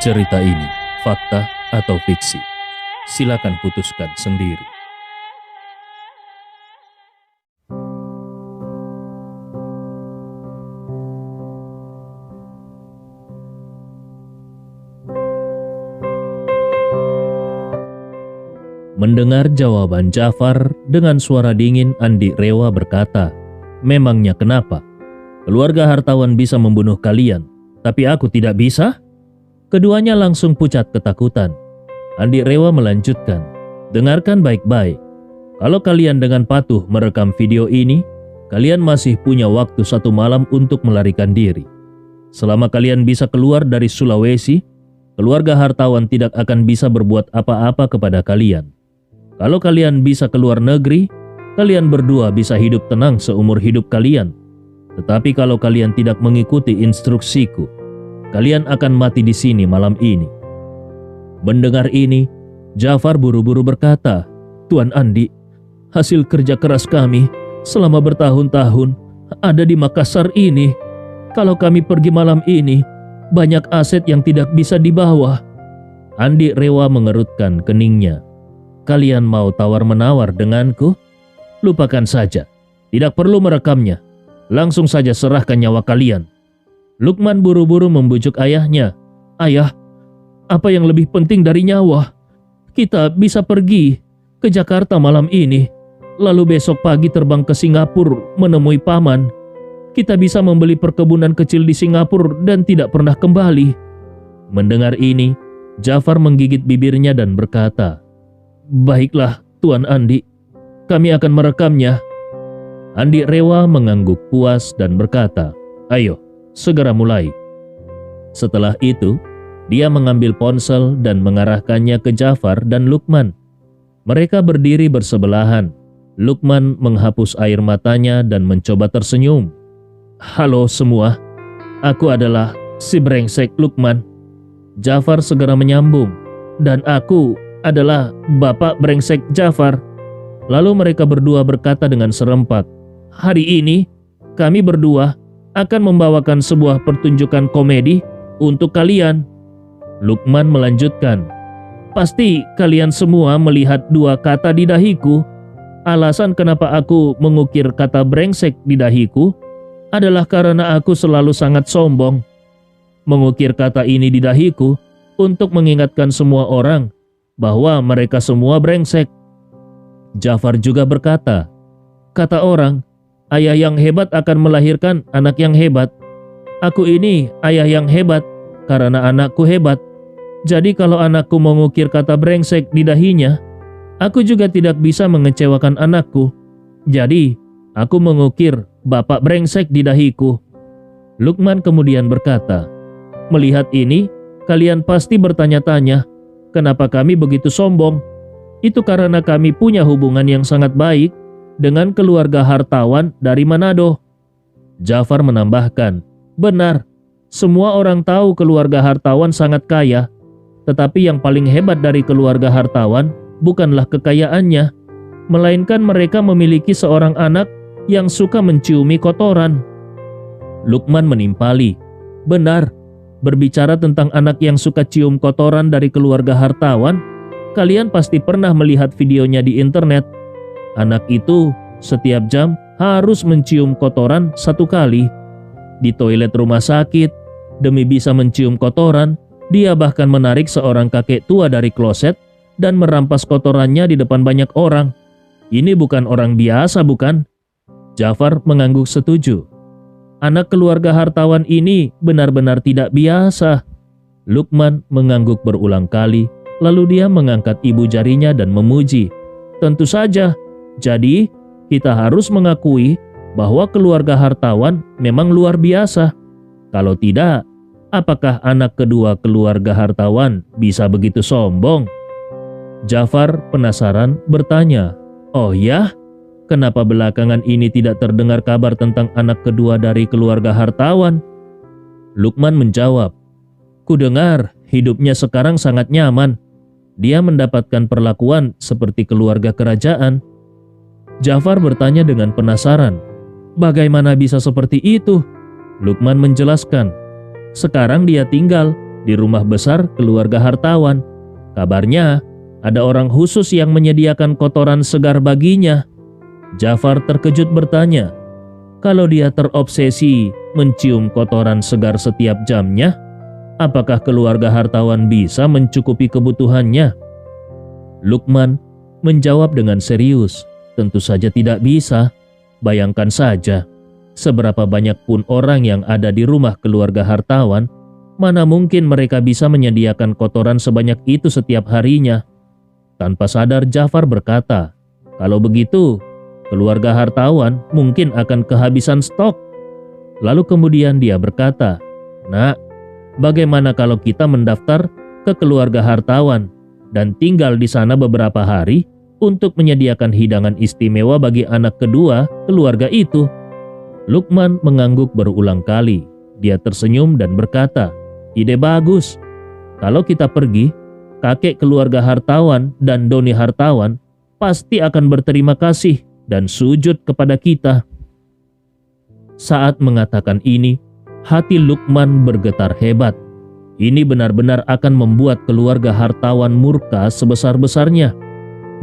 Cerita ini fakta atau fiksi? Silakan putuskan sendiri. Mendengar jawaban Jafar dengan suara dingin, Andi Rewa berkata, "Memangnya kenapa? Keluarga hartawan bisa membunuh kalian, tapi aku tidak bisa?" Keduanya langsung pucat ketakutan. Andi Rewa melanjutkan, "Dengarkan baik-baik. Kalau kalian dengan patuh merekam video ini, kalian masih punya waktu 1 malam untuk melarikan diri. Selama kalian bisa keluar dari Sulawesi, keluarga hartawan tidak akan bisa berbuat apa-apa kepada kalian. Kalau kalian bisa keluar negeri, kalian berdua bisa hidup tenang seumur hidup kalian. Tetapi kalau kalian tidak mengikuti instruksiku, kalian akan mati di sini malam ini." Mendengar ini, Jafar buru-buru berkata, "Tuan Andi, hasil kerja keras kami selama bertahun-tahun ada di Makassar ini. Kalau kami pergi malam ini, banyak aset yang tidak bisa dibawa." Andi Rewa mengerutkan keningnya. "Kalian mau tawar-menawar denganku? Lupakan saja, tidak perlu merekamnya. Langsung saja serahkan nyawa kalian." Lukman buru-buru membujuk ayahnya. "Ayah, apa yang lebih penting dari nyawa? Kita bisa pergi ke Jakarta malam ini, lalu besok pagi terbang ke Singapura menemui paman. Kita bisa membeli perkebunan kecil di Singapura dan tidak pernah kembali." Mendengar ini, Jafar menggigit bibirnya dan berkata, "Baiklah, Tuan Andi, kami akan merekamnya." Andi Rewa mengangguk puas dan berkata, "Ayo, segera mulai." Setelah itu, dia mengambil ponsel dan mengarahkannya ke Jafar dan Lukman. Mereka berdiri bersebelahan. Lukman menghapus air matanya dan mencoba tersenyum. "Halo semua, aku adalah si brengsek Lukman." Jafar segera menyambung, "Dan aku adalah Bapak brengsek Jafar." Lalu mereka berdua berkata dengan serempak, "Hari ini kami berdua akan membawakan sebuah pertunjukan komedi untuk kalian." Lukman melanjutkan, "Pasti kalian semua melihat 2 kata di dahiku. Alasan kenapa aku mengukir kata brengsek di dahiku adalah karena aku selalu sangat sombong. Mengukir kata ini di dahiku untuk mengingatkan semua orang bahwa mereka semua brengsek." Jafar juga berkata, "Kata orang, ayah yang hebat akan melahirkan anak yang hebat. Aku ini ayah yang hebat karena anakku hebat. Jadi kalau anakku mengukir kata brengsek di dahinya, aku juga tidak bisa mengecewakan anakku. Jadi aku mengukir Bapak brengsek di dahiku." Lukman kemudian berkata, "Melihat ini, kalian pasti bertanya-tanya, kenapa kami begitu sombong? Itu karena kami punya hubungan yang sangat baik dengan keluarga hartawan dari Manado." Jafar menambahkan, "Benar, semua orang tahu keluarga hartawan sangat kaya. Tetapi yang paling hebat dari keluarga hartawan bukanlah kekayaannya, melainkan mereka memiliki seorang anak yang suka menciumi kotoran." Lukman menimpali, "Benar, berbicara tentang anak yang suka cium kotoran dari keluarga hartawan, kalian pasti pernah melihat videonya di internet. Anak itu setiap jam harus mencium kotoran 1 kali. Di toilet rumah sakit, demi bisa mencium kotoran, dia bahkan menarik seorang kakek tua dari kloset dan merampas kotorannya di depan banyak orang. Ini bukan orang biasa, bukan?" Jafar mengangguk setuju. "Anak keluarga hartawan ini benar-benar tidak biasa." Lukman mengangguk berulang kali. Lalu dia mengangkat ibu jarinya dan memuji, "Tentu saja. Jadi, kita harus mengakui bahwa keluarga hartawan memang luar biasa. Kalau tidak, apakah anak kedua keluarga hartawan bisa begitu sombong?" Jafar penasaran bertanya, "Oh ya? Kenapa belakangan ini tidak terdengar kabar tentang anak kedua dari keluarga hartawan?" Lukman menjawab, "Kudengar hidupnya sekarang sangat nyaman. Dia mendapatkan perlakuan seperti keluarga kerajaan." Jafar bertanya dengan penasaran, "Bagaimana bisa seperti itu?" Lukman menjelaskan, "Sekarang dia tinggal di rumah besar keluarga hartawan. Kabarnya ada orang khusus yang menyediakan kotoran segar baginya. Jafar terkejut bertanya, kalau dia terobsesi mencium kotoran segar setiap jamnya, apakah keluarga hartawan bisa mencukupi kebutuhannya? Lukman menjawab dengan serius, tentu saja tidak bisa. Bayangkan saja, seberapa banyak pun orang yang ada di rumah keluarga hartawan, mana mungkin mereka bisa menyediakan kotoran sebanyak itu setiap harinya. Tanpa sadar Jafar berkata, kalau begitu, keluarga hartawan mungkin akan kehabisan stok. Lalu kemudian dia berkata, "Nak, bagaimana kalau kita mendaftar ke keluarga hartawan dan tinggal di sana beberapa hari untuk menyediakan hidangan istimewa bagi anak kedua keluarga itu?" Lukman mengangguk berulang kali. Dia tersenyum dan berkata, "Ide bagus. Kalau kita pergi, kakek keluarga hartawan dan Doni hartawan pasti akan berterima kasih dan sujud kepada kita." Saat mengatakan ini, hati Lukman bergetar hebat. Ini benar-benar akan membuat keluarga hartawan murka sebesar-besarnya.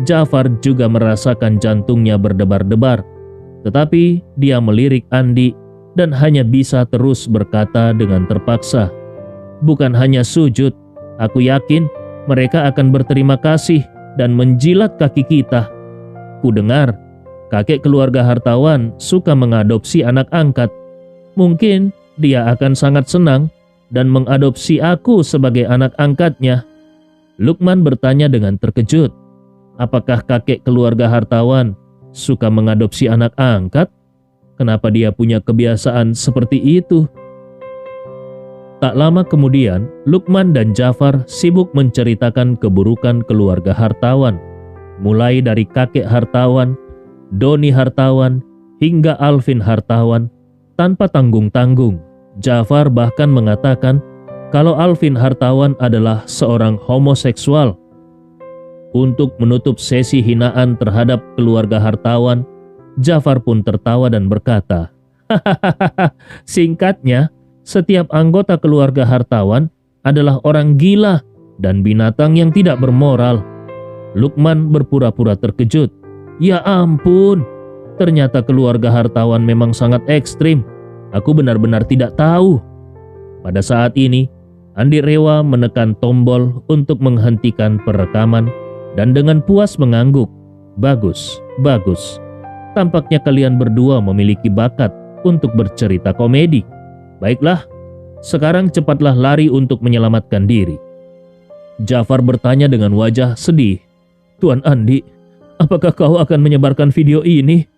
Jafar juga merasakan jantungnya berdebar-debar, tetapi dia melirik Andi dan hanya bisa terus berkata dengan terpaksa, "Bukan hanya sujud, aku yakin mereka akan berterima kasih dan menjilat kaki kita. Kudengar, kakek keluarga hartawan suka mengadopsi anak angkat. Mungkin dia akan sangat senang dan mengadopsi aku sebagai anak angkatnya." Lukman bertanya dengan terkejut, apakah kakek keluarga hartawan suka mengadopsi anak angkat? Kenapa dia punya kebiasaan seperti itu? Tak lama kemudian, Lukman dan Jafar sibuk menceritakan keburukan keluarga hartawan. Mulai dari kakek hartawan, Doni hartawan, hingga Alvin hartawan, tanpa tanggung-tanggung. Jafar bahkan mengatakan kalau Alvin hartawan adalah seorang homoseksual. Untuk menutup sesi hinaan terhadap keluarga hartawan, Jafar pun tertawa dan berkata, "Hahaha, singkatnya, setiap anggota keluarga hartawan adalah orang gila dan binatang yang tidak bermoral." Lukman berpura-pura terkejut. "Ya ampun, ternyata keluarga hartawan memang sangat ekstrim. Aku benar-benar tidak tahu." Pada saat ini, Andi Rewa menekan tombol untuk menghentikan perekaman dan dengan puas mengangguk, "Bagus, bagus. Tampaknya kalian berdua memiliki bakat untuk bercerita komedi. Baiklah, sekarang cepatlah lari untuk menyelamatkan diri." Jafar bertanya dengan wajah sedih, "Tuan Andi, apakah kau akan menyebarkan video ini?"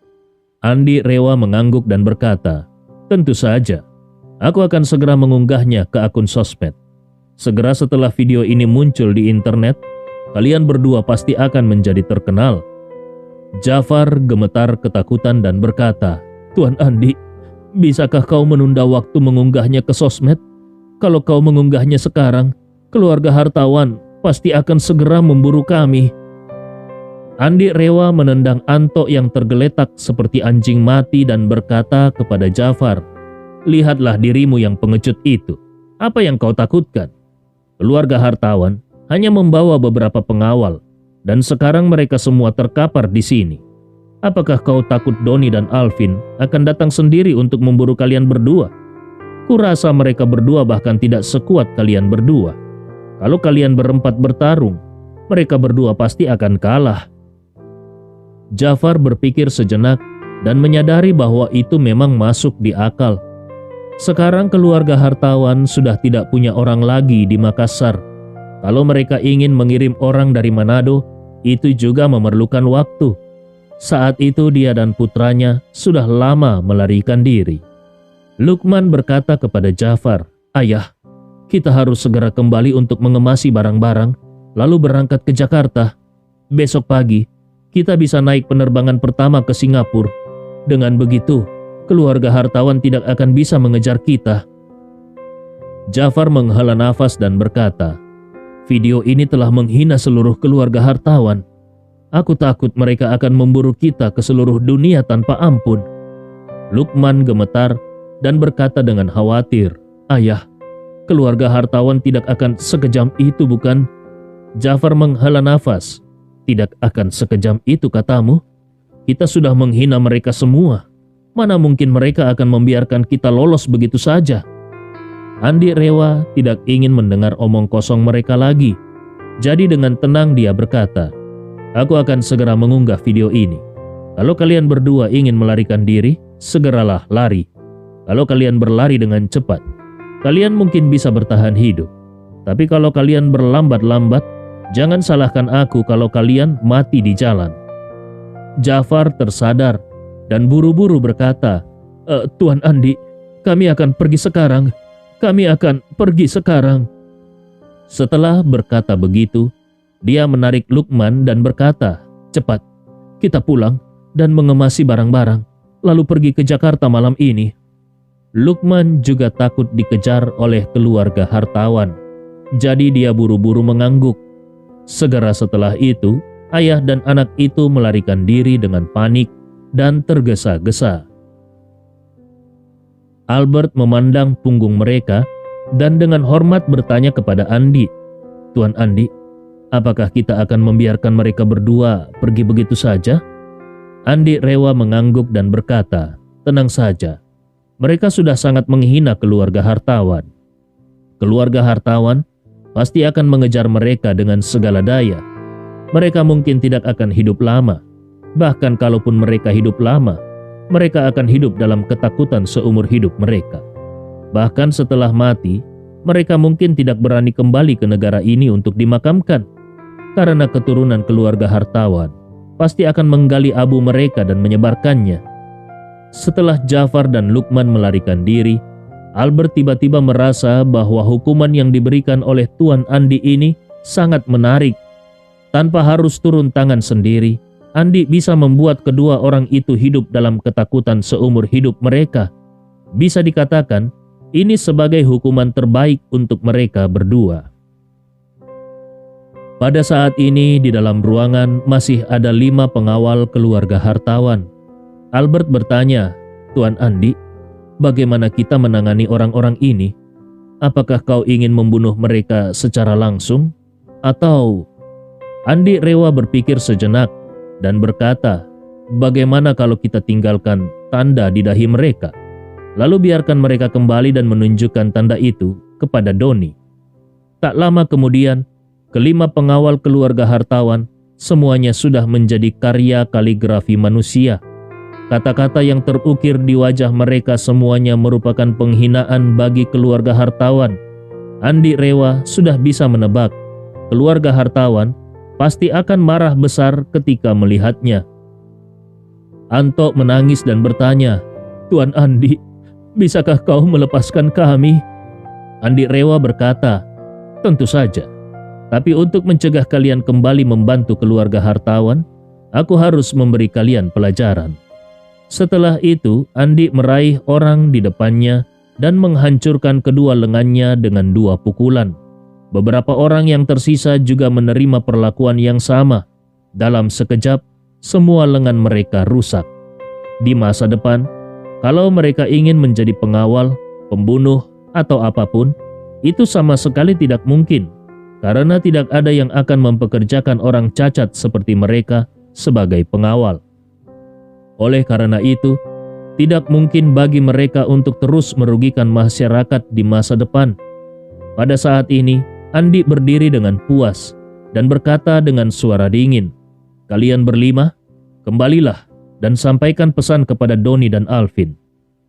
Andi Rewa mengangguk dan berkata, "Tentu saja. Aku akan segera mengunggahnya ke akun sosmed. Segera setelah video ini muncul di internet, kalian berdua pasti akan menjadi terkenal." Jafar gemetar ketakutan dan berkata, "Tuan Andi, bisakah kau menunda waktu mengunggahnya ke sosmed? Kalau kau mengunggahnya sekarang, keluarga hartawan pasti akan segera memburu kami." Andi Rewa menendang Anto yang tergeletak seperti anjing mati dan berkata kepada Jafar, "Lihatlah dirimu yang pengecut itu. Apa yang kau takutkan? Keluarga hartawan hanya membawa beberapa pengawal dan sekarang mereka semua terkapar di sini. Apakah kau takut Doni dan Alvin akan datang sendiri untuk memburu kalian berdua? Kurasa mereka berdua bahkan tidak sekuat kalian berdua. Kalau kalian berempat bertarung, mereka berdua pasti akan kalah." Jafar berpikir sejenak dan menyadari bahwa itu memang masuk di akal. Sekarang keluarga hartawan sudah tidak punya orang lagi di Makassar. Kalau mereka ingin mengirim orang dari Manado, itu juga memerlukan waktu. Saat itu dia dan putranya sudah lama melarikan diri. Lukman berkata kepada Jafar, "Ayah, kita harus segera kembali untuk mengemasi barang-barang, lalu berangkat ke Jakarta. Besok pagi, kita bisa naik penerbangan pertama ke Singapura. Dengan begitu, keluarga hartawan tidak akan bisa mengejar kita." Jafar menghela nafas dan berkata, "Video ini telah menghina seluruh keluarga hartawan. Aku takut mereka akan memburu kita ke seluruh dunia tanpa ampun." Lukman gemetar dan berkata dengan khawatir, "Ayah, Keluarga hartawan tidak akan sekejam itu, bukan? Jafar menghela nafas. Tidak akan sekejam itu katamu? Kita sudah menghina mereka semua. Mana mungkin mereka akan membiarkan kita lolos begitu saja? Andi Rewa tidak ingin mendengar omong kosong mereka lagi. Jadi dengan tenang dia berkata, "Aku akan segera mengunggah video ini. Kalau kalian berdua ingin melarikan diri, segeralah lari. Kalau kalian berlari dengan cepat, kalian mungkin bisa bertahan hidup. Tapi kalau kalian berlambat-lambat, jangan salahkan aku kalau kalian mati di jalan." Jafar tersadar dan buru-buru berkata, "Tuan Andi, kami akan pergi sekarang. Kami akan pergi sekarang." Setelah berkata begitu, dia menarik Lukman dan berkata, "Cepat, kita pulang dan mengemasi barang-barang, lalu pergi ke Jakarta malam ini." Lukman juga takut dikejar oleh keluarga hartawan. Jadi dia buru-buru mengangguk. Segera setelah itu, ayah dan anak itu melarikan diri dengan panik dan tergesa-gesa. Albert memandang punggung mereka dan dengan hormat bertanya kepada Andi, "Tuan Andi, apakah kita akan membiarkan mereka berdua pergi begitu saja?" Andi Rewa mengangguk dan berkata, "Tenang saja, mereka sudah sangat menghina keluarga hartawan. Keluarga hartawan pasti akan mengejar mereka dengan segala daya. Mereka mungkin tidak akan hidup lama. Bahkan kalaupun mereka hidup lama, mereka akan hidup dalam ketakutan seumur hidup mereka. Bahkan setelah mati, mereka mungkin tidak berani kembali ke negara ini untuk dimakamkan. Karena keturunan keluarga hartawan pasti akan menggali abu mereka dan menyebarkannya." Setelah Jafar dan Lukman melarikan diri, Albert tiba-tiba merasa bahwa hukuman yang diberikan oleh Tuan Andi ini sangat menarik. Tanpa harus turun tangan sendiri, Andi bisa membuat kedua orang itu hidup dalam ketakutan seumur hidup mereka. Bisa dikatakan, ini sebagai hukuman terbaik untuk mereka berdua. Pada saat ini di dalam ruangan masih ada 5 pengawal keluarga hartawan. Albert bertanya, "Tuan Andi, bagaimana kita menangani orang-orang ini? Apakah kau ingin membunuh mereka secara langsung? Atau..." Andi Rewa berpikir sejenak dan berkata, "Bagaimana kalau kita tinggalkan tanda di dahi mereka? Lalu biarkan mereka kembali dan menunjukkan tanda itu kepada Doni." Tak lama kemudian, kelima pengawal keluarga hartawan semuanya sudah menjadi karya kaligrafi manusia. Kata-kata yang terukir di wajah mereka semuanya merupakan penghinaan bagi keluarga hartawan. Andi Rewa sudah bisa menebak, keluarga hartawan pasti akan marah besar ketika melihatnya. Anto menangis dan bertanya, "Tuan Andi, bisakah kau melepaskan kami?" Andi Rewa berkata, "Tentu saja. Tapi untuk mencegah kalian kembali membantu keluarga hartawan, aku harus memberi kalian pelajaran." Setelah itu, Andi meraih orang di depannya dan menghancurkan kedua lengannya dengan 2 pukulan. Beberapa orang yang tersisa juga menerima perlakuan yang sama. Dalam sekejap, semua lengan mereka rusak. Di masa depan, kalau mereka ingin menjadi pengawal, pembunuh, atau apapun, itu sama sekali tidak mungkin, karena tidak ada yang akan mempekerjakan orang cacat seperti mereka sebagai pengawal. Oleh karena itu, tidak mungkin bagi mereka untuk terus merugikan masyarakat di masa depan. Pada saat ini, Andi berdiri dengan puas dan berkata dengan suara dingin, "Kalian berlima, kembalilah dan sampaikan pesan kepada Doni dan Alvin.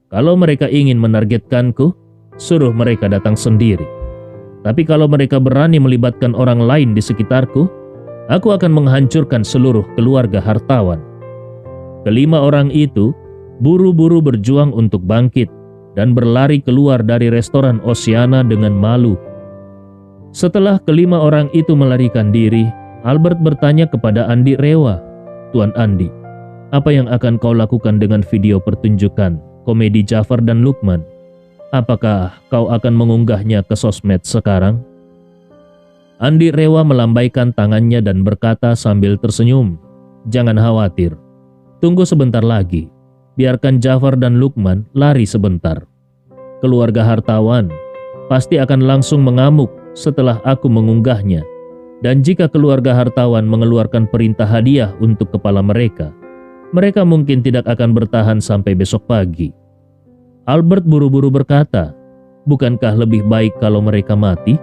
Kalau mereka ingin menargetkanku, suruh mereka datang sendiri. Tapi kalau mereka berani melibatkan orang lain di sekitarku, aku akan menghancurkan seluruh keluarga hartawan." Kelima orang itu buru-buru berjuang untuk bangkit dan berlari keluar dari restoran Oceana dengan malu. Setelah kelima orang itu melarikan diri, Albert bertanya kepada Andi Rewa, "Tuan Andi, apa yang akan kau lakukan dengan video pertunjukan komedi Jafar dan Lukman? Apakah kau akan mengunggahnya ke sosmed sekarang?" Andi Rewa melambaikan tangannya dan berkata sambil tersenyum, "Jangan khawatir. Tunggu sebentar lagi, biarkan Jafar dan Lukman lari sebentar. Keluarga hartawan, pasti akan langsung mengamuk setelah aku mengunggahnya. Dan jika keluarga hartawan mengeluarkan perintah hadiah untuk kepala mereka, mereka mungkin tidak akan bertahan sampai besok pagi. Albert buru-buru berkata, bukankah lebih baik kalau mereka mati?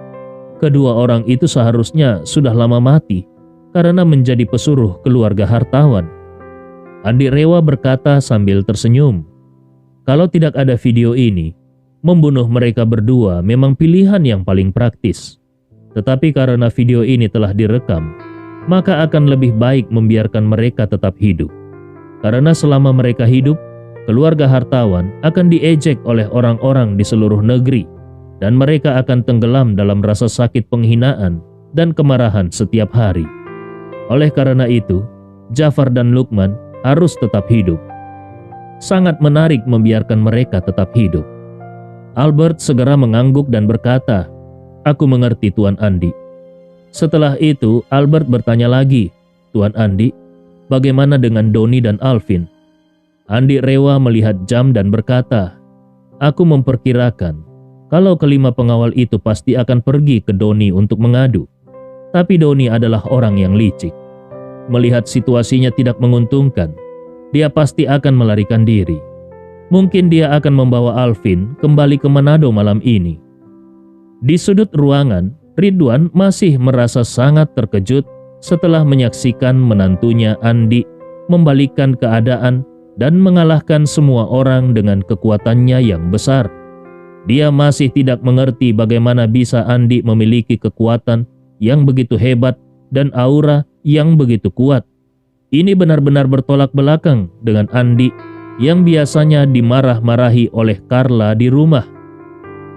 Kedua orang itu seharusnya sudah lama mati karena menjadi pesuruh keluarga hartawan. Andi Rewa berkata sambil tersenyum, kalau tidak ada video ini, membunuh mereka berdua memang pilihan yang paling praktis. Tetapi karena video ini telah direkam, maka akan lebih baik membiarkan mereka tetap hidup. Karena selama mereka hidup, keluarga hartawan akan diejek oleh orang-orang di seluruh negeri, dan mereka akan tenggelam dalam rasa sakit penghinaan dan kemarahan setiap hari. Oleh karena itu, Jafar dan Lukman harus tetap hidup. Sangat menarik membiarkan mereka tetap hidup. Albert segera mengangguk dan berkata, aku mengerti Tuan Andi. Setelah itu Albert bertanya lagi, Tuan Andi, bagaimana dengan Doni dan Alvin? Andi Rewa melihat jam dan berkata, aku memperkirakan kalau kelima pengawal itu pasti akan pergi ke Doni untuk mengadu. Tapi Doni adalah orang yang licik. Melihat situasinya tidak menguntungkan, dia pasti akan melarikan diri. Mungkin dia akan membawa Alvin kembali ke Manado malam ini. Di sudut ruangan, Ridwan masih merasa sangat terkejut setelah menyaksikan menantunya Andi membalikkan keadaan dan mengalahkan semua orang dengan kekuatannya yang besar. Dia masih tidak mengerti bagaimana bisa Andi memiliki kekuatan yang begitu hebat dan aura yang begitu kuat. Ini benar-benar bertolak belakang dengan Andi yang biasanya dimarah-marahi oleh Carla di rumah.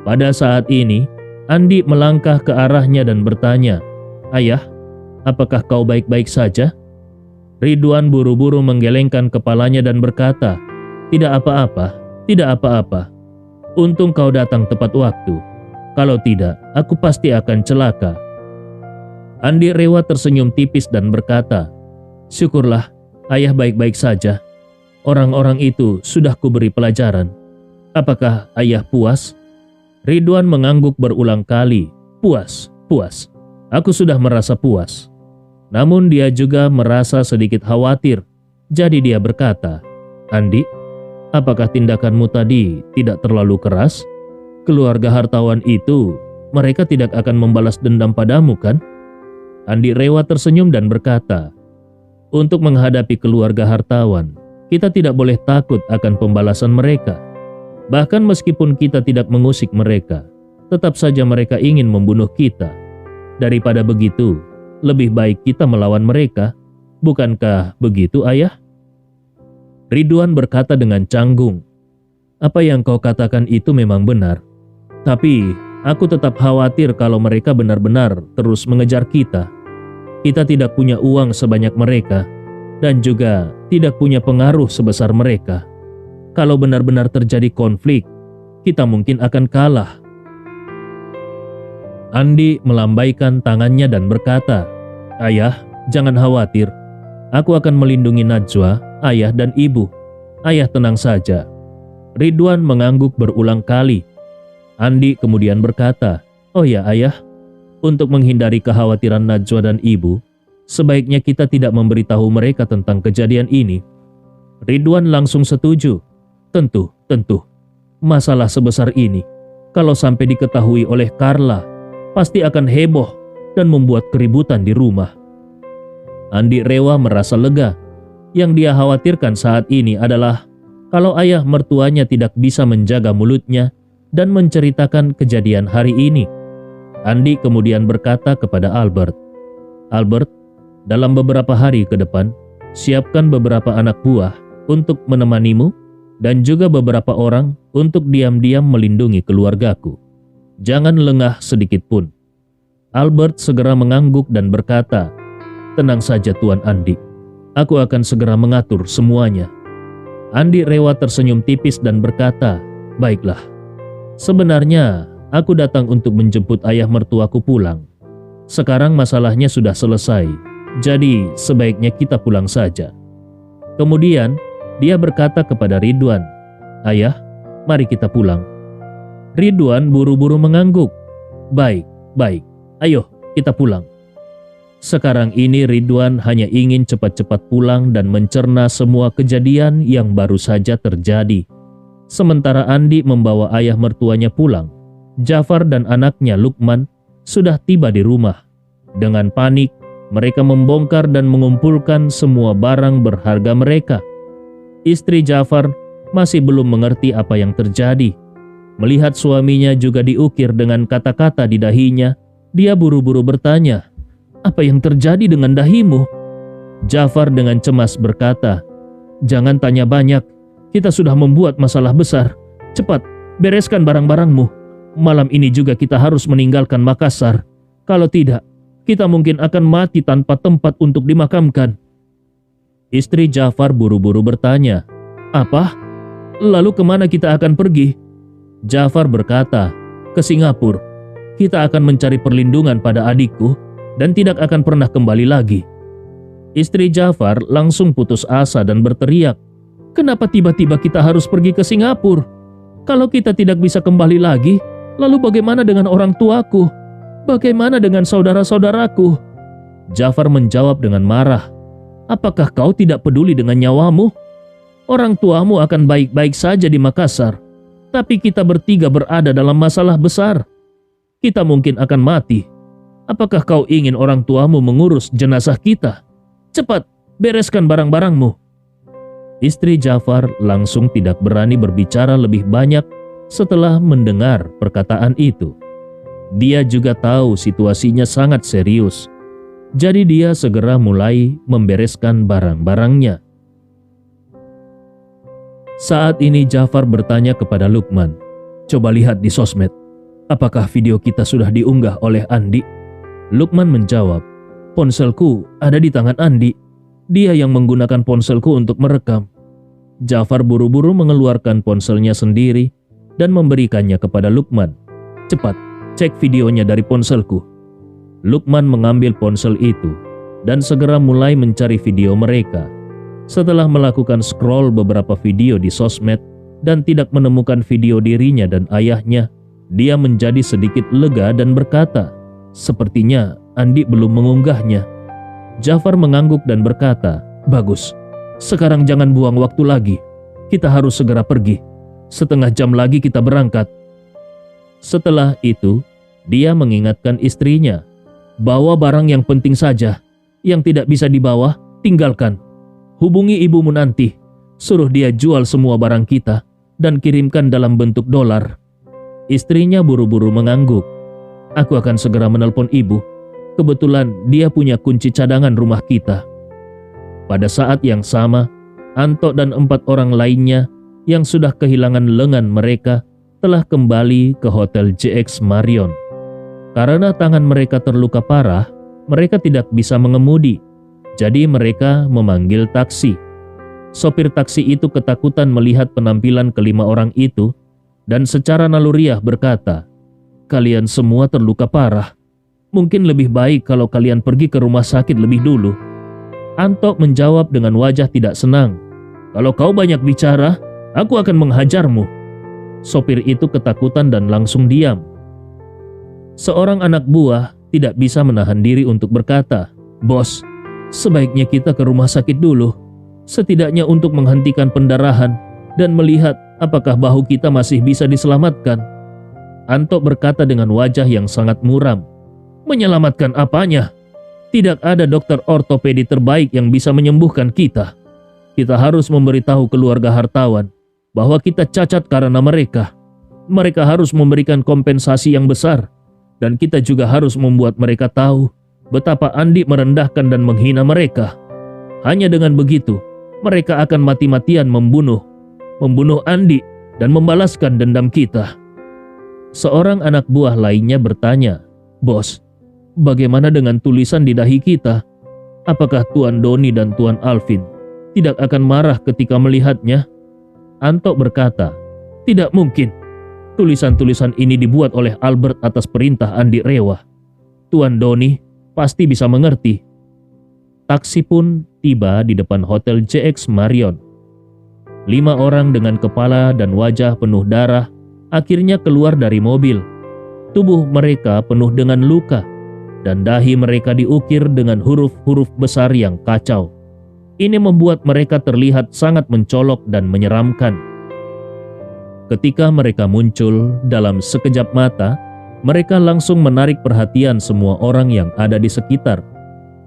Pada saat ini, Andi melangkah ke arahnya dan bertanya, ayah, apakah kau baik-baik saja? Ridwan buru-buru menggelengkan kepalanya dan berkata, tidak apa-apa, tidak apa-apa. Untung kau datang tepat waktu. Kalau tidak, aku pasti akan celaka. Andi Rewa tersenyum tipis dan berkata, syukurlah, ayah baik-baik saja. Orang-orang itu sudah kuberi pelajaran. Apakah ayah puas? Ridwan mengangguk berulang kali. Puas, puas. Aku sudah merasa puas. Namun dia juga merasa sedikit khawatir. Jadi dia berkata, Andi, apakah tindakanmu tadi tidak terlalu keras? Keluarga hartawan itu, mereka tidak akan membalas dendam padamu kan? Andi Rewa tersenyum dan berkata, untuk menghadapi keluarga hartawan, kita tidak boleh takut akan pembalasan mereka. Bahkan meskipun kita tidak mengusik mereka, tetap saja mereka ingin membunuh kita. Daripada begitu, lebih baik kita melawan mereka. Bukankah begitu, ayah? Ridwan berkata dengan canggung, apa yang kau katakan itu memang benar. Tapi aku tetap khawatir kalau mereka benar-benar terus mengejar kita. Kita tidak punya uang sebanyak mereka, dan juga tidak punya pengaruh sebesar mereka. Kalau benar-benar terjadi konflik, kita mungkin akan kalah. Andi melambaikan tangannya dan berkata, ayah, jangan khawatir. Aku akan melindungi Najwa, ayah dan ibu. Ayah tenang saja. Ridwan mengangguk berulang kali. Andi kemudian berkata, oh ya ayah, untuk menghindari kekhawatiran Najwa dan ibu, sebaiknya kita tidak memberitahu mereka tentang kejadian ini. Ridwan langsung setuju. Tentu. Masalah sebesar ini, kalau sampai diketahui oleh Carla, pasti akan heboh dan membuat keributan di rumah. Andi Rewa merasa lega. Yang dia khawatirkan saat ini adalah kalau ayah mertuanya tidak bisa menjaga mulutnya dan menceritakan kejadian hari ini. Andi kemudian berkata kepada Albert, Albert, dalam beberapa hari ke depan, siapkan beberapa anak buah untuk menemanimu dan juga beberapa orang untuk diam-diam melindungi keluargaku. Jangan lengah sedikit pun. Albert segera mengangguk dan berkata, tenang saja Tuan Andi, aku akan segera mengatur semuanya. Andi Rewa tersenyum tipis dan berkata, baiklah. Sebenarnya aku datang untuk menjemput ayah mertuaku pulang. Sekarang masalahnya sudah selesai, jadi sebaiknya kita pulang saja. Kemudian dia berkata kepada Ridwan, ayah, mari kita pulang. Ridwan buru-buru mengangguk. Baik, ayo kita pulang. Sekarang ini Ridwan hanya ingin cepat-cepat pulang dan mencerna semua kejadian yang baru saja terjadi. Sementara Andi membawa ayah mertuanya pulang, Jafar dan anaknya Lukman sudah tiba di rumah. Dengan panik, mereka membongkar dan mengumpulkan semua barang berharga mereka. Istri Jafar masih belum mengerti apa yang terjadi. Melihat suaminya juga diukir dengan kata-kata di dahinya, dia buru-buru bertanya, "Apa yang terjadi dengan dahimu?" Jafar dengan cemas berkata, "Jangan tanya banyak, kita sudah membuat masalah besar. Cepat, bereskan barang-barangmu. Malam ini juga kita harus meninggalkan Makassar. Kalau tidak, kita mungkin akan mati tanpa tempat untuk dimakamkan." Istri Jafar buru-buru bertanya, "Apa? Lalu kemana kita akan pergi?" Jafar berkata, "Ke Singapura. Kita akan mencari perlindungan pada adikku dan tidak akan pernah kembali lagi." Istri Jafar langsung putus asa dan berteriak, "Kenapa tiba-tiba kita harus pergi ke Singapura? Kalau kita tidak bisa kembali lagi, lalu bagaimana dengan orang tuaku? Bagaimana dengan saudara-saudaraku?" Jafar menjawab dengan marah, "Apakah kau tidak peduli dengan nyawamu? Orang tuamu akan baik-baik saja di Makassar. Tapi kita bertiga berada dalam masalah besar. Kita mungkin akan mati. Apakah kau ingin orang tuamu mengurus jenazah kita? Cepat, bereskan barang-barangmu." Istri Jafar langsung tidak berani berbicara lebih banyak setelah mendengar perkataan itu. Dia juga tahu situasinya sangat serius. Jadi dia segera mulai membereskan barang-barangnya. Saat ini Jafar bertanya kepada Lukman, "Coba lihat di sosmed. Apakah video kita sudah diunggah oleh Andi?" Lukman menjawab, "Ponselku ada di tangan Andi. Dia yang menggunakan ponselku untuk merekam." Jafar buru-buru mengeluarkan ponselnya sendiri dan memberikannya kepada Lukman. "Cepat, cek videonya dari ponselku." Lukman mengambil ponsel itu dan segera mulai mencari video mereka. Setelah melakukan scroll beberapa video di sosmed dan tidak menemukan video dirinya dan ayahnya, dia menjadi sedikit lega dan berkata, "Sepertinya Andi belum mengunggahnya." Jafar mengangguk dan berkata, "Bagus, sekarang jangan buang waktu lagi. Kita harus segera pergi. Setengah jam lagi kita berangkat." Setelah itu, dia mengingatkan istrinya, "Bawa barang yang penting saja. Yang tidak bisa dibawa, tinggalkan. Hubungi ibumu nanti, suruh dia jual semua barang kita dan kirimkan dalam bentuk dolar." Istrinya buru-buru mengangguk, "Aku akan segera menelpon ibu. Kebetulan dia punya kunci cadangan rumah kita." Pada saat yang sama, Anto dan 4 orang lainnya yang sudah kehilangan lengan mereka telah kembali ke Hotel JX Marion. Karena tangan mereka terluka parah, mereka tidak bisa mengemudi. Jadi mereka memanggil taksi. Sopir taksi itu ketakutan melihat penampilan kelima orang itu dan secara naluriah berkata, "Kalian semua terluka parah. Mungkin lebih baik kalau kalian pergi ke rumah sakit lebih dulu." Anto menjawab dengan wajah tidak senang, "Kalau kau banyak bicara, aku akan menghajarmu." Sopir itu ketakutan dan langsung diam. Seorang anak buah tidak bisa menahan diri untuk berkata, "Bos, sebaiknya kita ke rumah sakit dulu, setidaknya untuk menghentikan pendarahan dan melihat apakah bahu kita masih bisa diselamatkan." Anto berkata dengan wajah yang sangat muram, "Menyelamatkan apanya? Tidak ada dokter ortopedi terbaik yang bisa menyembuhkan kita. Kita harus memberitahu keluarga hartawan bahwa kita cacat karena mereka. Mereka harus memberikan kompensasi yang besar, dan kita juga harus membuat mereka tahu betapa Andi merendahkan dan menghina mereka. Hanya dengan begitu, mereka akan mati-matian membunuh Andi dan membalaskan dendam kita." Seorang anak buah lainnya bertanya, "Bos, bagaimana dengan tulisan di dahi kita? Apakah Tuan Doni dan Tuan Alvin tidak akan marah ketika melihatnya?" Anto berkata, "Tidak mungkin. Tulisan-tulisan ini dibuat oleh Albert atas perintah Andi Rewa. Tuan Doni pasti bisa mengerti." Taksi pun tiba di depan Hotel JX Marion. 5 orang dengan kepala dan wajah penuh darah akhirnya keluar dari mobil. Tubuh mereka penuh dengan luka, dan dahi mereka diukir dengan huruf-huruf besar yang kacau. Ini membuat mereka terlihat sangat mencolok dan menyeramkan. Ketika mereka muncul dalam sekejap mata, mereka langsung menarik perhatian semua orang yang ada di sekitar.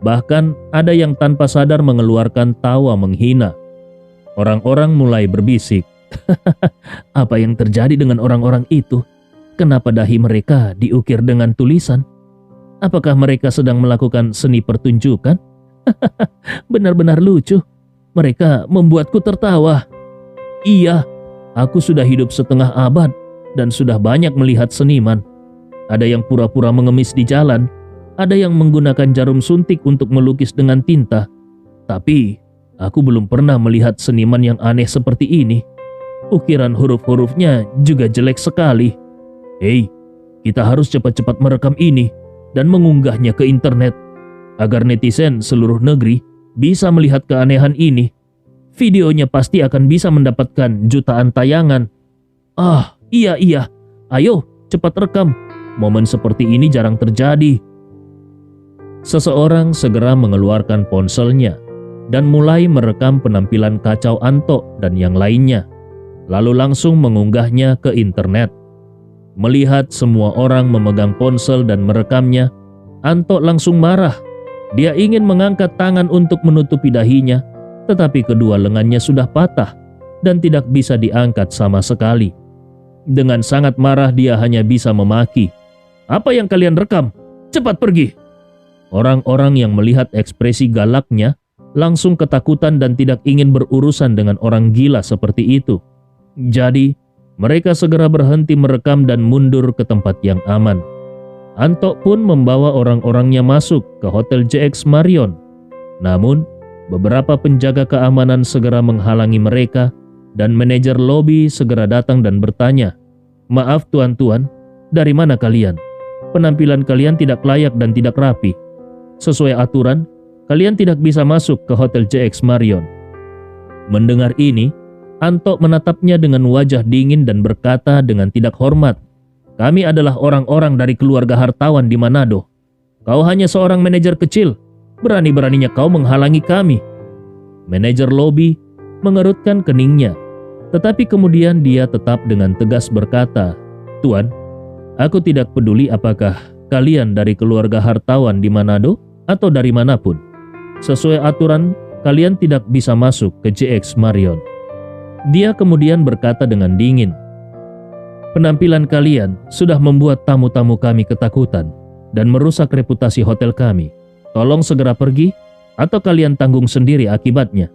Bahkan ada yang tanpa sadar mengeluarkan tawa menghina. Orang-orang mulai berbisik, "Apa yang terjadi dengan orang-orang itu? Kenapa dahi mereka diukir dengan tulisan? Apakah mereka sedang melakukan seni pertunjukan? Benar-benar lucu. Mereka membuatku tertawa. Iya, aku sudah hidup setengah abad dan sudah banyak melihat seniman. Ada yang pura-pura mengemis di jalan, ada yang menggunakan jarum suntik untuk melukis dengan tinta. Tapi aku belum pernah melihat seniman yang aneh seperti ini. Ukiran huruf-hurufnya juga jelek sekali. Hei, kita harus cepat-cepat merekam ini dan mengunggahnya ke internet agar netizen seluruh negeri bisa melihat keanehan ini. Videonya pasti akan bisa mendapatkan jutaan tayangan. Ah, iya, ayo cepat rekam. Momen seperti ini jarang terjadi." Seseorang segera mengeluarkan ponselnya dan mulai merekam penampilan kacau Anto dan yang lainnya, lalu langsung mengunggahnya ke internet. Melihat semua orang memegang ponsel dan merekamnya, Anto langsung marah. Dia ingin mengangkat tangan untuk menutupi dahinya, tetapi kedua lengannya sudah patah dan tidak bisa diangkat sama sekali. Dengan sangat marah dia hanya bisa memaki, "Apa yang kalian rekam? Cepat pergi!" Orang-orang yang melihat ekspresi galaknya langsung ketakutan dan tidak ingin berurusan dengan orang gila seperti itu. Jadi, mereka segera berhenti merekam dan mundur ke tempat yang aman. Anto pun membawa orang-orangnya masuk ke Hotel JX Marion. Namun, beberapa penjaga keamanan segera menghalangi mereka dan manajer lobi segera datang dan bertanya, "Maaf tuan-tuan, dari mana kalian? Penampilan kalian tidak layak dan tidak rapi. Sesuai aturan, kalian tidak bisa masuk ke Hotel JX Marion." Mendengar ini, Anto menatapnya dengan wajah dingin dan berkata dengan tidak hormat, "Kami adalah orang-orang dari keluarga hartawan di Manado. Kau hanya seorang manajer kecil. Berani-beraninya kau menghalangi kami." Manajer lobi mengerutkan keningnya, tetapi kemudian dia tetap dengan tegas berkata, "Tuan, aku tidak peduli apakah kalian dari keluarga hartawan di Manado atau dari manapun. Sesuai aturan, kalian tidak bisa masuk ke JX Marion." Dia kemudian berkata dengan dingin, "Penampilan kalian sudah membuat tamu-tamu kami ketakutan dan merusak reputasi hotel kami. Tolong segera pergi atau kalian tanggung sendiri akibatnya."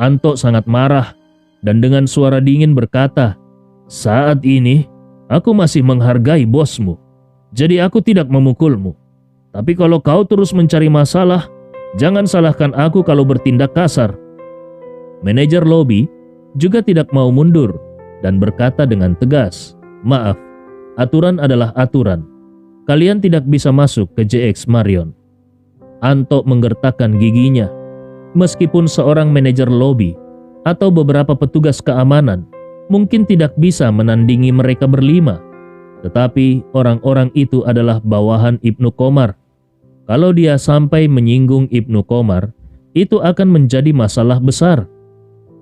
Anto sangat marah dan dengan suara dingin berkata, "Saat ini aku masih menghargai bosmu, jadi aku tidak memukulmu. Tapi kalau kau terus mencari masalah, jangan salahkan aku kalau bertindak kasar." Manajer lobi juga tidak mau mundur dan berkata dengan tegas, "Maaf, aturan adalah aturan. Kalian tidak bisa masuk ke JX Marion." Anto menggertakkan giginya. Meskipun seorang manajer lobi atau beberapa petugas keamanan mungkin tidak bisa menandingi mereka berlima, tetapi orang-orang itu adalah bawahan Ibnu Komar. Kalau dia sampai menyinggung Ibnu Komar, itu akan menjadi masalah besar.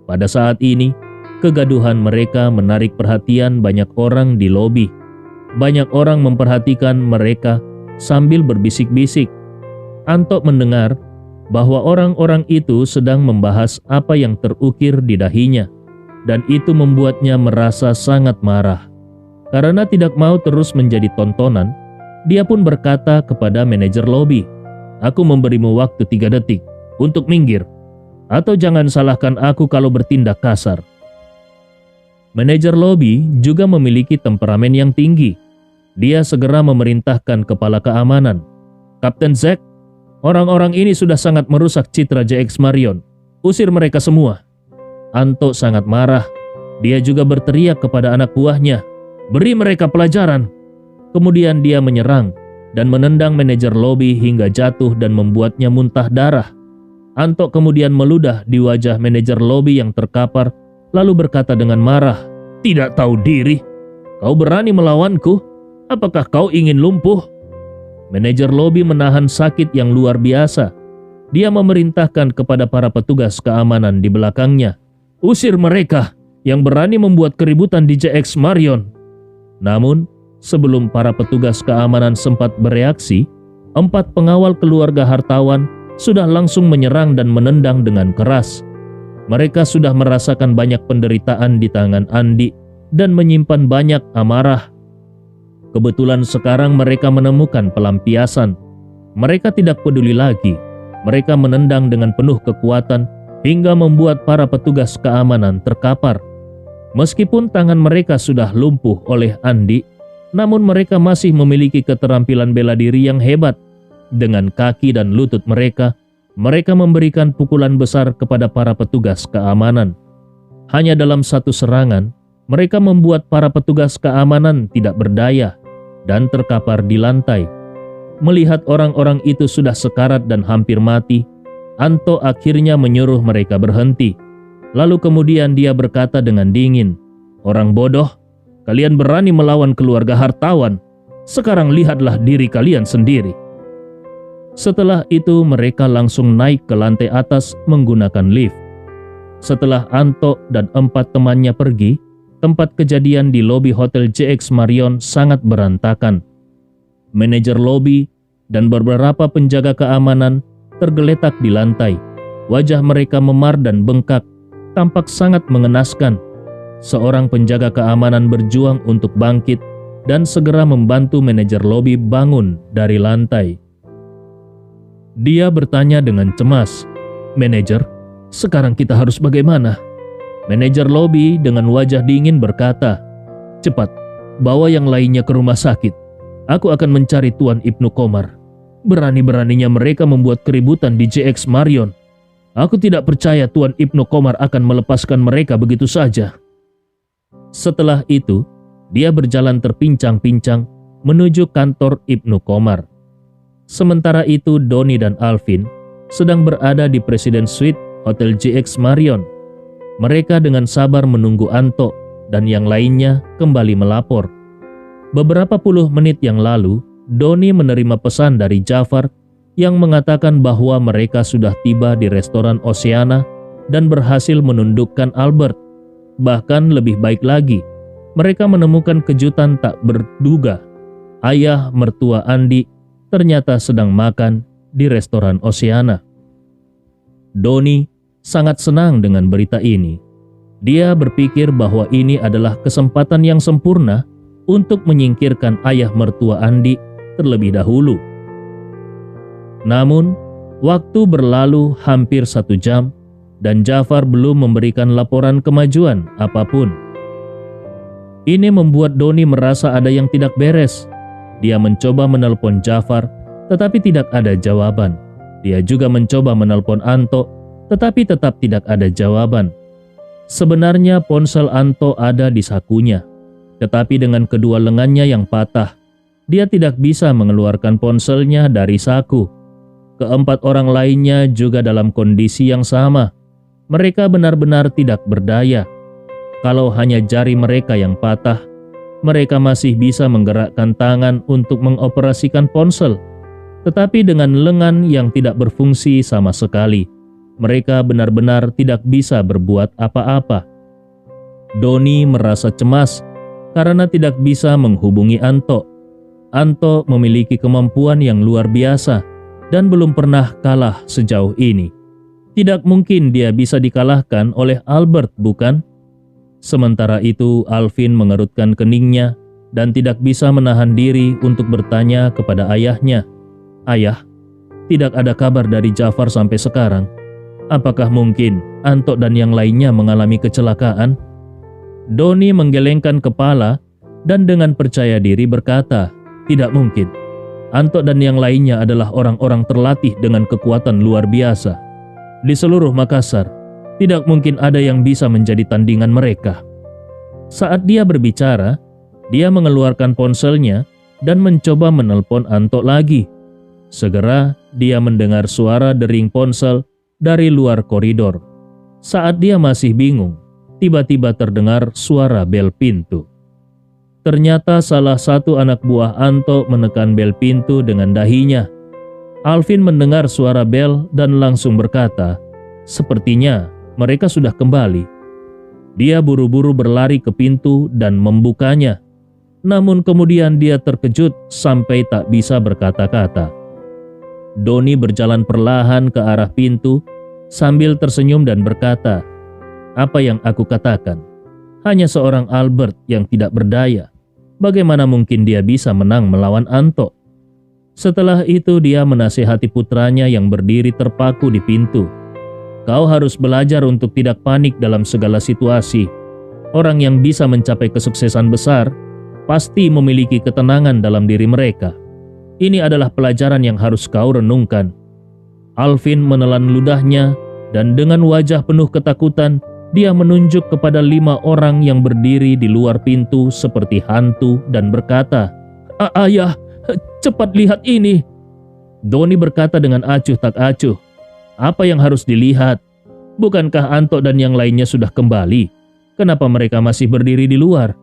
Pada saat ini, kegaduhan mereka menarik perhatian banyak orang di lobi. Banyak orang memperhatikan mereka sambil berbisik-bisik. Anto mendengar bahwa orang-orang itu sedang membahas apa yang terukir di dahinya, dan itu membuatnya merasa sangat marah. Karena tidak mau terus menjadi tontonan, dia pun berkata kepada manajer lobi, "Aku memberimu waktu 3 detik untuk minggir, atau jangan salahkan aku kalau bertindak kasar." Manajer lobi juga memiliki temperamen yang tinggi. Dia segera memerintahkan kepala keamanan, "Kapten Zack, orang-orang ini sudah sangat merusak citra JX Marion. Usir mereka semua." Anto sangat marah. Dia juga berteriak kepada anak buahnya, "Beri mereka pelajaran." Kemudian dia menyerang dan menendang manajer lobi hingga jatuh dan membuatnya muntah darah. Anto kemudian meludah di wajah manajer lobi yang terkapar, lalu berkata dengan marah, "Tidak tahu diri. Kau berani melawanku? Apakah kau ingin lumpuh? Manajer lobi menahan sakit yang luar biasa. Dia memerintahkan kepada para petugas keamanan di belakangnya, "Usir mereka yang berani membuat keributan di JX Marion." Namun, sebelum para petugas keamanan sempat bereaksi, 4 pengawal keluarga hartawan sudah langsung menyerang dan menendang dengan keras. Mereka sudah merasakan banyak penderitaan di tangan Andi dan menyimpan banyak amarah. Kebetulan sekarang mereka menemukan pelampiasan. Mereka tidak peduli lagi. Mereka menendang dengan penuh kekuatan hingga membuat para petugas keamanan terkapar. Meskipun tangan mereka sudah lumpuh oleh Andi, namun mereka masih memiliki keterampilan bela diri yang hebat. Dengan kaki dan lutut mereka memberikan pukulan besar kepada para petugas keamanan. Hanya dalam satu serangan, mereka membuat para petugas keamanan tidak berdaya dan terkapar di lantai. Melihat orang-orang itu sudah sekarat dan hampir mati, Anto akhirnya menyuruh mereka berhenti. Lalu kemudian dia berkata dengan dingin, "Orang bodoh, kalian berani melawan keluarga hartawan. Sekarang lihatlah diri kalian sendiri." Setelah itu mereka langsung naik ke lantai atas menggunakan lift. Setelah Anto dan 4 temannya pergi, tempat kejadian di lobi Hotel JX Marion sangat berantakan. Manajer lobi dan beberapa penjaga keamanan tergeletak di lantai. Wajah mereka memar dan bengkak, tampak sangat mengenaskan. Seorang penjaga keamanan berjuang untuk bangkit dan segera membantu manajer lobi bangun dari lantai. Dia bertanya dengan cemas, "Manajer, sekarang kita harus bagaimana?" Manajer lobi dengan wajah dingin berkata, "Cepat, bawa yang lainnya ke rumah sakit. Aku akan mencari Tuan Ibnu Komar. Berani-beraninya mereka membuat keributan di JX Marion. Aku tidak percaya Tuan Ibnu Komar akan melepaskan mereka begitu saja." Setelah itu, dia berjalan terpincang-pincang menuju kantor Ibnu Komar. Sementara itu, Doni dan Alvin sedang berada di Presiden Suite Hotel JX Marion. Mereka dengan sabar menunggu Anto dan yang lainnya kembali melapor. Beberapa puluh menit yang lalu, Doni menerima pesan dari Jafar yang mengatakan bahwa mereka sudah tiba di restoran Oceana dan berhasil menundukkan Albert. Bahkan lebih baik lagi, mereka menemukan kejutan tak berduga. Ayah mertua Andi ternyata sedang makan di restoran Oceana. Doni sangat senang dengan berita ini. Dia berpikir bahwa ini adalah kesempatan yang sempurna untuk menyingkirkan ayah mertua Andi terlebih dahulu. Namun, waktu berlalu hampir 1 jam dan Jafar belum memberikan laporan kemajuan apapun. Ini membuat Doni merasa ada yang tidak beres. Dia mencoba menelpon Jafar, tetapi tidak ada jawaban. Dia juga mencoba menelpon Anto, tetapi tetap tidak ada jawaban. Sebenarnya ponsel Anto ada di sakunya, tetapi dengan kedua lengannya yang patah, dia tidak bisa mengeluarkan ponselnya dari saku. Keempat orang lainnya juga dalam kondisi yang sama. Mereka benar-benar tidak berdaya. Kalau hanya jari mereka yang patah, mereka masih bisa menggerakkan tangan untuk mengoperasikan ponsel. Tetapi dengan lengan yang tidak berfungsi sama sekali, mereka benar-benar tidak bisa berbuat apa-apa. Doni merasa cemas karena tidak bisa menghubungi Anto. Anto memiliki kemampuan yang luar biasa dan belum pernah kalah sejauh ini. Tidak mungkin dia bisa dikalahkan oleh Albert, bukan? Sementara itu, Alvin mengerutkan keningnya dan tidak bisa menahan diri untuk bertanya kepada ayahnya, "Ayah, tidak ada kabar dari Jafar sampai sekarang. Apakah mungkin Anto dan yang lainnya mengalami kecelakaan?" Doni menggelengkan kepala dan dengan percaya diri berkata, "Tidak mungkin. Anto dan yang lainnya adalah orang-orang terlatih dengan kekuatan luar biasa. Di seluruh Makassar, tidak mungkin ada yang bisa menjadi tandingan mereka." Saat dia berbicara, dia mengeluarkan ponselnya dan mencoba menelpon Anto lagi. Segera dia mendengar suara dering ponsel dari luar koridor. Saat dia masih bingung, tiba-tiba terdengar suara bel pintu. Ternyata salah satu anak buah Anto menekan bel pintu dengan dahinya. Alvin mendengar suara bel dan langsung berkata, "Sepertinya mereka sudah kembali." Dia buru-buru berlari ke pintu dan membukanya. Namun kemudian dia terkejut sampai tak bisa berkata-kata. Doni berjalan perlahan ke arah pintu sambil tersenyum dan berkata, "Apa yang aku katakan? Hanya seorang Albert yang tidak berdaya. Bagaimana mungkin dia bisa menang melawan Anto?" Setelah itu dia menasihati putranya yang berdiri terpaku di pintu. "Kau harus belajar untuk tidak panik dalam segala situasi. Orang yang bisa mencapai kesuksesan besar pasti memiliki ketenangan dalam diri mereka. Ini adalah pelajaran yang harus kau renungkan." Alvin menelan ludahnya dan dengan wajah penuh ketakutan, dia menunjuk kepada 5 orang yang berdiri di luar pintu seperti hantu dan berkata, "Ayah, cepat lihat ini." Doni berkata dengan acuh tak acuh, "Apa yang harus dilihat? Bukankah Anto dan yang lainnya sudah kembali? Kenapa mereka masih berdiri di luar?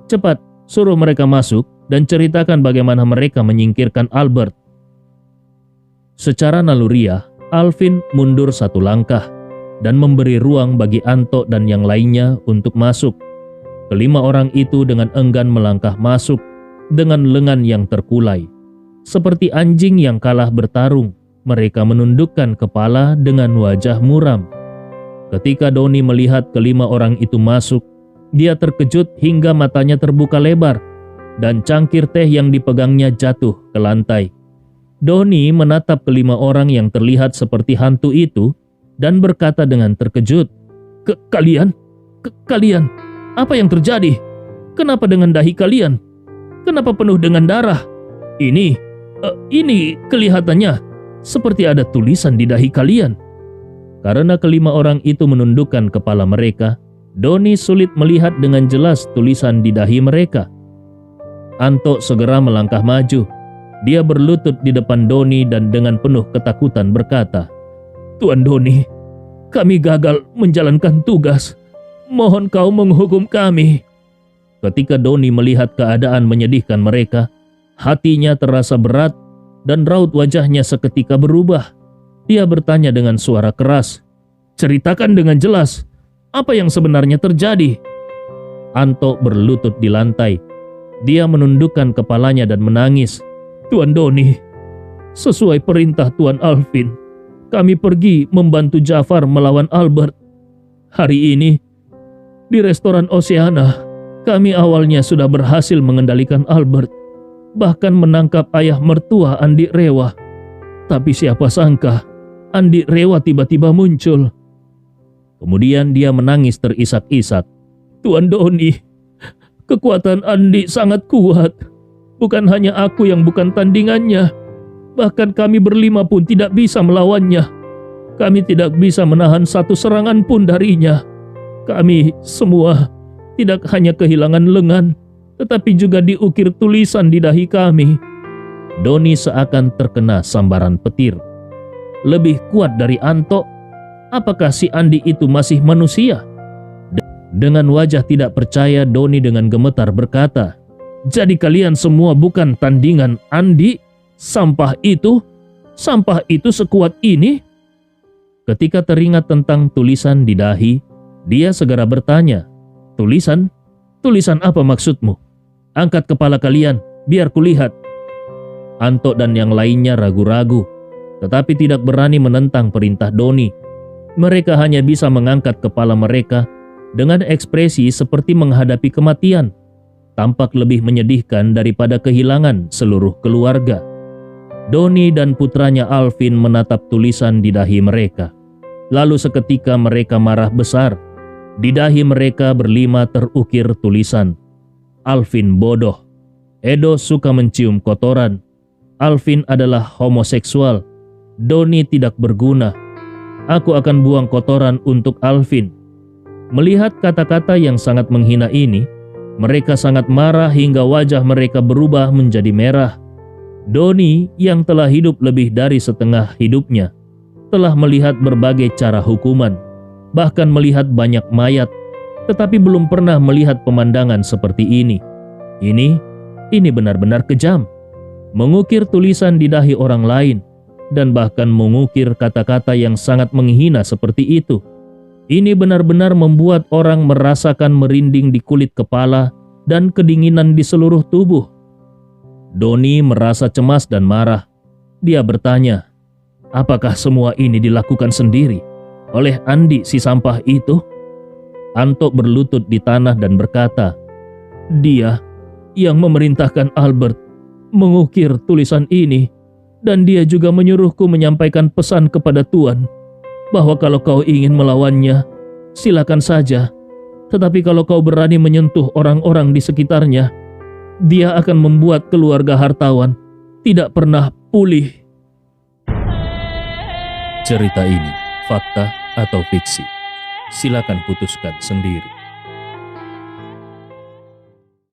Cepat, suruh mereka masuk dan ceritakan bagaimana mereka menyingkirkan Albert." Secara naluriah, Alvin mundur 1 langkah dan memberi ruang bagi Anto dan yang lainnya untuk masuk. Kelima orang itu dengan enggan melangkah masuk dengan lengan yang terkulai. Seperti anjing yang kalah bertarung, mereka menundukkan kepala dengan wajah muram. Ketika Doni melihat kelima orang itu masuk, dia terkejut hingga matanya terbuka lebar dan cangkir teh yang dipegangnya jatuh ke lantai. Doni menatap kelima orang yang terlihat seperti hantu itu dan berkata dengan terkejut, Kalian, apa yang terjadi? Kenapa dengan dahi kalian? Kenapa penuh dengan darah? Ini kelihatannya seperti ada tulisan di dahi kalian." Karena kelima orang itu menundukkan kepala mereka, Doni sulit melihat dengan jelas tulisan di dahi mereka. Anto segera melangkah maju. Dia berlutut di depan Doni dan dengan penuh ketakutan berkata, "Tuan Doni, kami gagal menjalankan tugas. Mohon kau menghukum kami." Ketika Doni melihat keadaan menyedihkan mereka, hatinya terasa berat dan raut wajahnya seketika berubah. Dia bertanya dengan suara keras, "Ceritakan dengan jelas, apa yang sebenarnya terjadi?" Anto berlutut di lantai. Dia menundukkan kepalanya dan menangis. "Tuan Doni, sesuai perintah Tuan Alvin, kami pergi membantu Jafar melawan Albert. Hari ini, di restoran Oceana, kami awalnya sudah berhasil mengendalikan Albert, bahkan menangkap ayah mertua Andi Rewa. Tapi siapa sangka, Andi Rewa tiba-tiba muncul." Kemudian dia menangis terisak-isak. "Tuan Doni, kekuatan Andi sangat kuat. Bukan hanya aku yang bukan tandingannya, bahkan kami berlima pun tidak bisa melawannya. Kami tidak bisa menahan satu serangan pun darinya. Kami semua tidak hanya kehilangan lengan, tetapi juga diukir tulisan di dahi kami." Doni seakan terkena sambaran petir. Lebih kuat dari Anto? Apakah si Andi itu masih manusia? Dengan wajah tidak percaya, Doni dengan gemetar berkata, "Jadi kalian semua bukan tandingan Andi? Sampah itu sekuat ini?" Ketika teringat tentang tulisan di dahi, dia segera bertanya, "Tulisan? Tulisan apa maksudmu? Angkat kepala kalian, biar kulihat." Anto dan yang lainnya ragu-ragu, tetapi tidak berani menentang perintah Doni. Mereka hanya bisa mengangkat kepala mereka dengan ekspresi seperti menghadapi kematian. Tampak lebih menyedihkan daripada kehilangan seluruh keluarga. Doni dan putranya Alvin menatap tulisan di dahi mereka. Lalu seketika mereka marah besar. Di dahi mereka berlima terukir tulisan, "Alvin bodoh. Edo suka mencium kotoran. Alvin adalah homoseksual. Doni tidak berguna. Aku akan buang kotoran untuk Alvin." Melihat kata-kata yang sangat menghina ini, mereka sangat marah hingga wajah mereka berubah menjadi merah. Doni yang telah hidup lebih dari setengah hidupnya telah melihat berbagai cara hukuman, bahkan melihat banyak mayat, tetapi belum pernah melihat pemandangan seperti ini. Ini benar-benar kejam. Mengukir tulisan di dahi orang lain dan bahkan mengukir kata-kata yang sangat menghina seperti itu. Ini benar-benar membuat orang merasakan merinding di kulit kepala dan kedinginan di seluruh tubuh. Doni merasa cemas dan marah. Dia bertanya, apakah semua ini dilakukan sendiri oleh Andi si sampah itu? Anto berlutut di tanah dan berkata, dia yang memerintahkan Albert mengukir tulisan ini, dan dia juga menyuruhku menyampaikan pesan kepada Tuan bahwa kalau kau ingin melawannya, silakan saja. Tetapi kalau kau berani menyentuh orang-orang di sekitarnya, dia akan membuat keluarga hartawan tidak pernah pulih. Cerita ini fakta atau fiksi? Silakan putuskan sendiri.